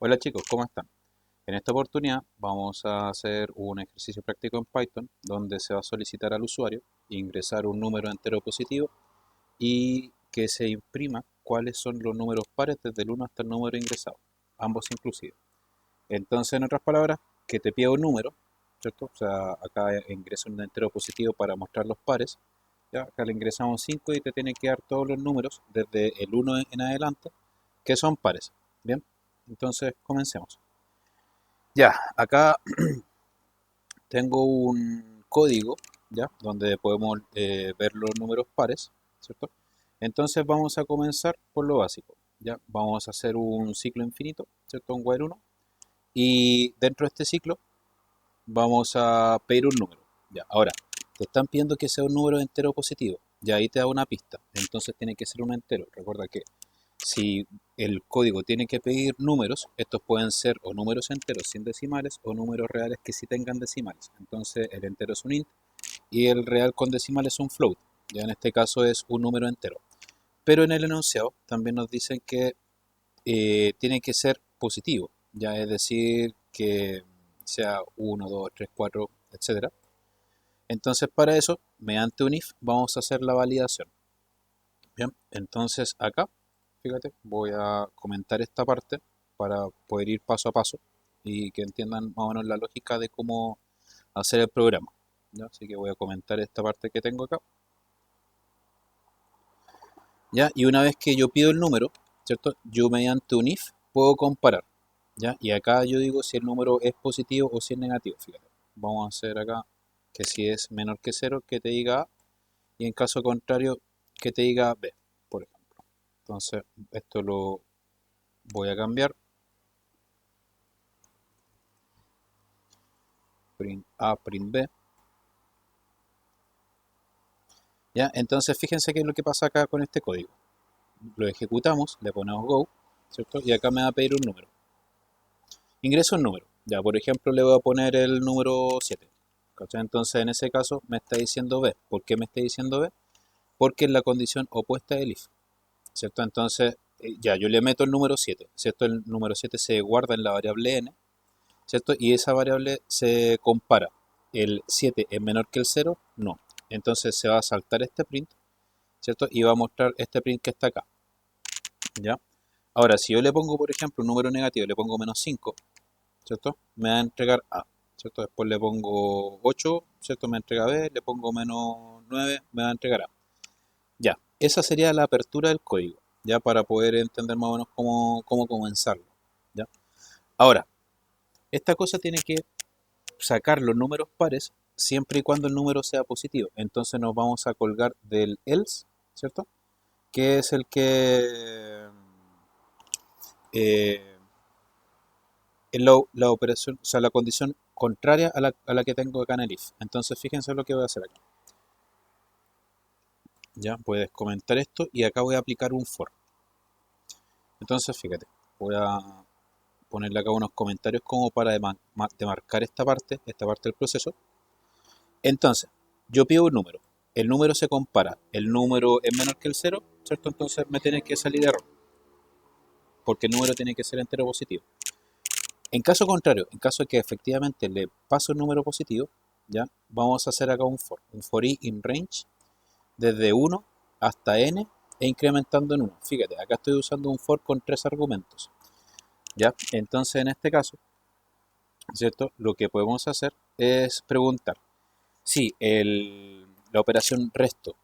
Hola chicos, ¿cómo están? En esta oportunidad vamos a hacer un ejercicio práctico en Python donde se va a solicitar al usuario ingresar un número entero positivo y que se imprima cuáles son los números pares desde el 1 hasta el número ingresado, ambos inclusivos. Entonces, en otras palabras, que te pida un número, ¿cierto? O sea, acá ingresa un entero positivo para mostrar los pares, ¿ya? Acá le ingresamos 5 y te tiene que dar todos los números desde el 1 en adelante que son pares. Bien, entonces comencemos. Ya, acá tengo un código, ¿ya? Donde podemos ver los números pares, ¿cierto? Entonces vamos a comenzar por lo básico, ¿ya? Vamos a hacer un ciclo infinito, ¿cierto? Un while 1. Y dentro de este ciclo vamos a pedir un número, ¿ya? Ahora, te están pidiendo que sea un número entero positivo, ya ahí te da una pista. Entonces tiene que ser un entero. Recuerda que si el código tiene que pedir números, estos pueden ser o números enteros sin decimales o números reales que sí tengan decimales. Entonces el entero es un int y el real con decimales es un float. Ya en este caso es un número entero. Pero en el enunciado también nos dicen que tiene que ser positivo. Ya es decir, que sea 1, 2, 3, 4, etcétera. Entonces para eso, mediante un if, vamos a hacer la validación. Bien, entonces acá, fíjate, voy a comentar esta parte para poder ir paso a paso y que entiendan más o menos la lógica de cómo hacer el programa. ¿Ya? Así que voy a comentar esta parte que tengo acá. ¿Ya? Y una vez que yo pido el número, ¿cierto? Yo mediante un if puedo comparar. ¿Ya? Y acá yo digo si el número es positivo o si es negativo. Fíjate, vamos a hacer acá que si es menor que cero, que te diga A, y en caso contrario, que te diga B, por ejemplo. Entonces, esto lo voy a cambiar. Print A, print B. ¿Ya? Entonces, fíjense qué es lo que pasa acá con este código. Lo ejecutamos, le ponemos Go, ¿cierto? Y acá me va a pedir un número. Ingreso un número. Ya, por ejemplo, le voy a poner el número 7. ¿Cachai? Entonces, en ese caso, me está diciendo B. ¿Por qué me está diciendo B? Porque es la condición opuesta del if. ¿Cierto? Entonces, ya, yo le meto el número 7. ¿Cierto? El número 7 se guarda en la variable n. ¿Cierto? Y esa variable se compara. ¿El 7 es menor que el 0? No. Entonces se va a saltar este print, ¿cierto? Y va a mostrar este print que está acá, ¿ya? Ahora, si yo le pongo, por ejemplo, un número negativo, le pongo menos 5, ¿cierto? Me va a entregar A, ¿cierto? Después le pongo 8, ¿cierto? Me entrega B, le pongo menos 9, me va a entregar A. Ya, esa sería la apertura del código, ya para poder entender más o menos cómo comenzarlo, ¿ya? Ahora, esta cosa tiene que sacar los números pares siempre y cuando el número sea positivo. Entonces nos vamos a colgar del else, ¿cierto? Que es el que eh, es la operación, o sea, la condición contraria a la que tengo acá en el if. Entonces fíjense lo que voy a hacer acá. Ya puedes comentar esto y acá voy a aplicar un for. Entonces fíjate, voy a ponerle acá unos comentarios como para demarcar esta parte del proceso. Entonces, yo pido un número. El número se compara. El número es menor que el cero, ¿cierto? Entonces me tiene que salir error. Porque el número tiene que ser entero positivo. En caso contrario, en caso de que efectivamente le paso el número positivo, ¿ya? Vamos a hacer acá un for i in range desde 1 hasta n e incrementando en 1. Fíjate, acá estoy usando un for con 3 argumentos, ¿ya? Entonces en este caso, ¿cierto? Lo que podemos hacer es preguntar si la operación resto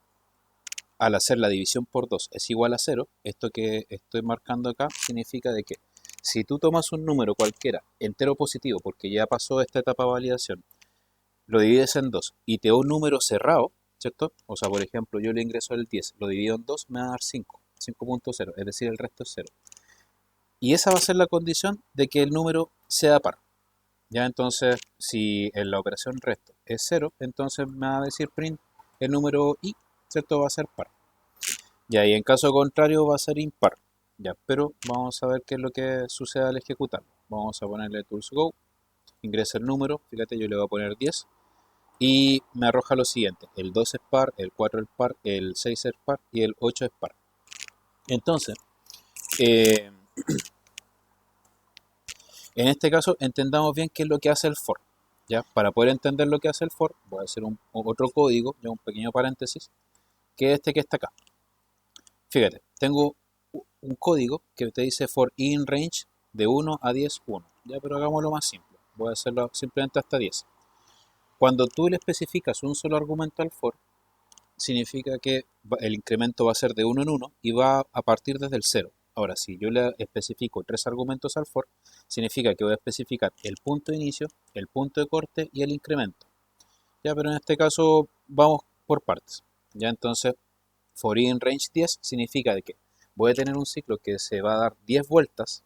al hacer la división por 2 es igual a 0, esto que estoy marcando acá significa de que si tú tomas un número cualquiera entero positivo porque ya pasó esta etapa de validación, lo divides en 2 y te da un número cerrado, ¿cierto? O sea, por ejemplo, yo le ingreso el 10, lo divido en 2, me va a dar 5, 5.0, es decir, el resto es 0. Y esa va a ser la condición de que el número sea par. Ya entonces, si en la operación resto es 0, entonces me va a decir print el número i, ¿cierto? Va a ser par. Ya, y en caso contrario va a ser impar. Ya, pero vamos a ver qué es lo que sucede al ejecutar. Vamos a ponerle tools go, ingresa el número, fíjate, yo le voy a poner 10 y me arroja lo siguiente: el 2 es par, el 4 es par, el 6 es par y el 8 es par. Entonces, eh, En este caso, entendamos bien qué es lo que hace el for. ¿Ya? Para poder entender lo que hace el for, voy a hacer otro código, ya un pequeño paréntesis, que es este que está acá. Fíjate, tengo un código que te dice for in range de 1 a 10, 1. Ya, pero hagámoslo más simple. Voy a hacerlo simplemente hasta 10. Cuando tú le especificas un solo argumento al for, significa que el incremento va a ser de 1 en 1 y va a partir desde el 0. Ahora, si yo le especifico 3 argumentos al for, significa que voy a especificar el punto de inicio, el punto de corte y el incremento. Ya, pero en este caso vamos por partes. Ya, entonces, for in range 10 significa de que voy a tener un ciclo que se va a dar 10 vueltas,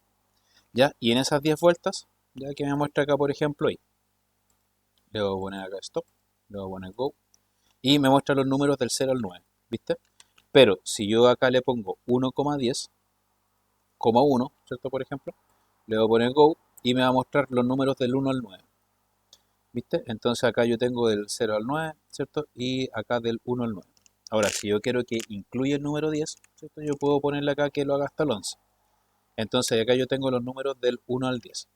ya, y en esas 10 vueltas, ya que me muestra acá, por ejemplo, ahí, le voy a poner acá stop, le voy a poner go, y me muestra los números del 0 al 9, ¿viste? Pero si yo acá le pongo 1,10, 1, ¿cierto? Por ejemplo, le voy a poner go y me va a mostrar los números del 1 al 9, ¿viste? Entonces acá yo tengo del 0 al 9, ¿cierto? Y acá del 1 al 9. Ahora, si yo quiero que incluya el número 10, ¿cierto? Yo puedo ponerle acá que lo haga hasta el 11. Entonces acá yo tengo los números del 1 al 10.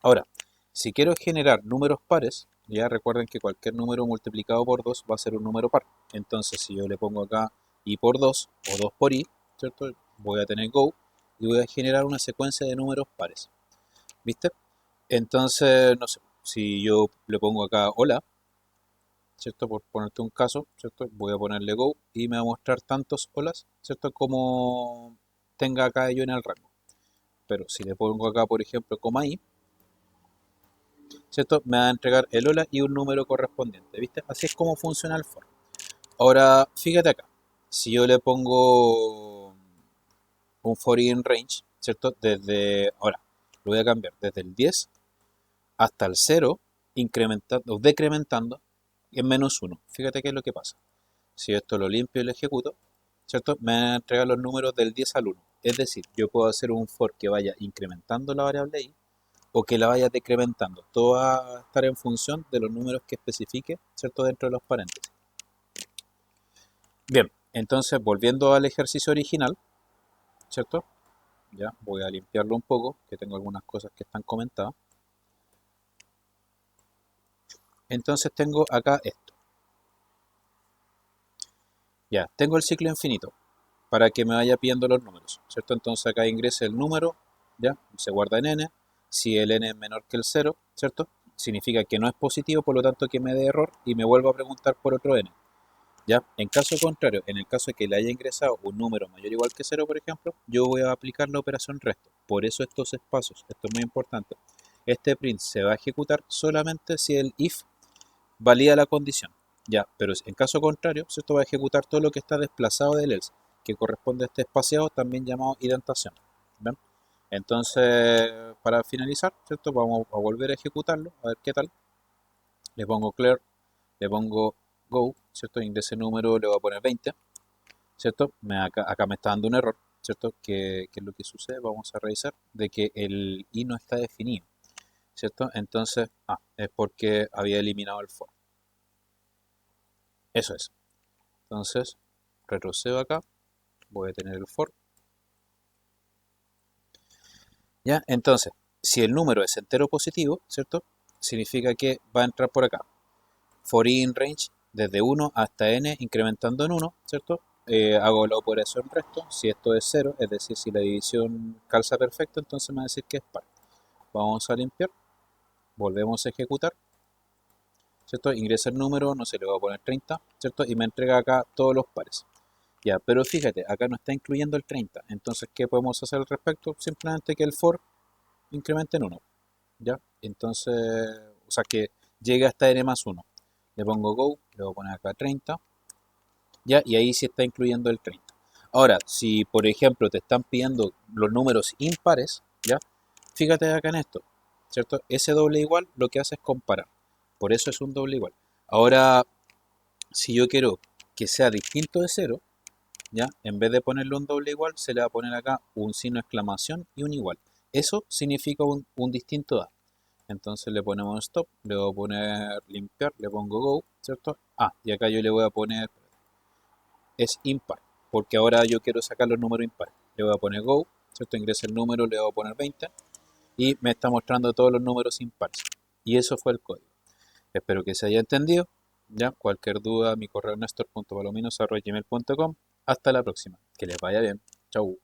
Ahora, si quiero generar números pares, ya recuerden que cualquier número multiplicado por 2 va a ser un número par. Entonces si yo le pongo acá i por 2 o 2 por i, ¿cierto? Voy a tener go y voy a generar una secuencia de números pares. ¿Viste? Entonces, no sé, si yo le pongo acá hola, ¿cierto? Por ponerte un caso, ¿cierto? Voy a ponerle go y me va a mostrar tantos holas, ¿cierto? Como tenga acá yo en el rango. Pero si le pongo acá, por ejemplo, coma i, ¿cierto? Me va a entregar el hola y un número correspondiente, ¿viste? Así es como funciona el for. Ahora, fíjate acá, si yo le pongo un for in range, ¿cierto? Ahora, lo voy a cambiar desde el 10 hasta el 0, incrementando, decrementando en menos 1. Fíjate qué es lo que pasa. Si esto lo limpio y lo ejecuto, ¿cierto? Me van a entregar los números del 10 al 1. Es decir, yo puedo hacer un for que vaya incrementando la variable i o que la vaya decrementando. Todo va a estar en función de los números que especifique, ¿cierto? Dentro de los paréntesis. Bien, entonces volviendo al ejercicio original, ¿cierto? Ya voy a limpiarlo un poco, que tengo algunas cosas que están comentadas. Entonces tengo acá esto. Ya, tengo el ciclo infinito para que me vaya pidiendo los números, ¿cierto? Entonces acá ingrese el número, ya, se guarda en n. Si el n es menor que el 0, ¿cierto? Significa que no es positivo, por lo tanto que me dé error y me vuelvo a preguntar por otro n. ¿Ya? En caso contrario, en el caso de que le haya ingresado un número mayor o igual que 0, por ejemplo, yo voy a aplicar la operación resto. Por eso estos espacios, esto es muy importante. Este print se va a ejecutar solamente si el if valida la condición. Ya, pero en caso contrario, esto va a ejecutar todo lo que está desplazado del else, que corresponde a este espaciado, también llamado identación. ¿Ven? Entonces, para finalizar, ¿cierto? Vamos a volver a ejecutarlo, a ver qué tal. Le pongo clear, le pongo go, ¿cierto? Ingrese número, le voy a poner 20, ¿cierto? Acá me está dando un error, ¿cierto? ¿Qué es lo que sucede? Vamos a revisar de que el i no está definido, ¿cierto? Entonces, es porque había eliminado el for. Eso es. Entonces, retrocedo acá, voy a tener el for. ¿Ya? Entonces, si el número es entero positivo, ¿cierto? Significa que va a entrar por acá. For in range desde 1 hasta n incrementando en 1, ¿cierto? Hago la operación resto. Si esto es 0, es decir, si la división calza perfecto, entonces me va a decir que es par. Vamos a limpiar, volvemos a ejecutar, ¿cierto? Ingresa el número, no sé, le voy a poner 30, ¿cierto? Y me entrega acá todos los pares. Ya, pero fíjate, acá no está incluyendo el 30. Entonces, ¿qué podemos hacer al respecto? Simplemente que el for incremente en 1. ¿Ya? Entonces, o sea, que llegue hasta n más 1. Le pongo go, le voy a poner acá 30. ¿Ya? Y ahí sí está incluyendo el 30. Ahora, si por ejemplo te están pidiendo los números impares, ¿ya? Fíjate acá en esto, ¿cierto? Ese doble igual lo que hace es comparar. Por eso es un doble igual. Ahora, si yo quiero que sea distinto de 0, ¿ya? En vez de ponerle un doble igual, se le va a poner acá un signo de exclamación y un igual. Eso significa un distinto A. Entonces le ponemos stop, le voy a poner limpiar, le pongo go, ¿cierto? Y acá yo le voy a poner es impar, porque ahora yo quiero sacar los números impares. Le voy a poner go, ¿cierto? Ingresa el número, le voy a poner 20 y me está mostrando todos los números impares. Y eso fue el código. Espero que se haya entendido. Ya, cualquier duda, mi correo nestor.palominos@gmail.com. Hasta la próxima. Que les vaya bien. Chau.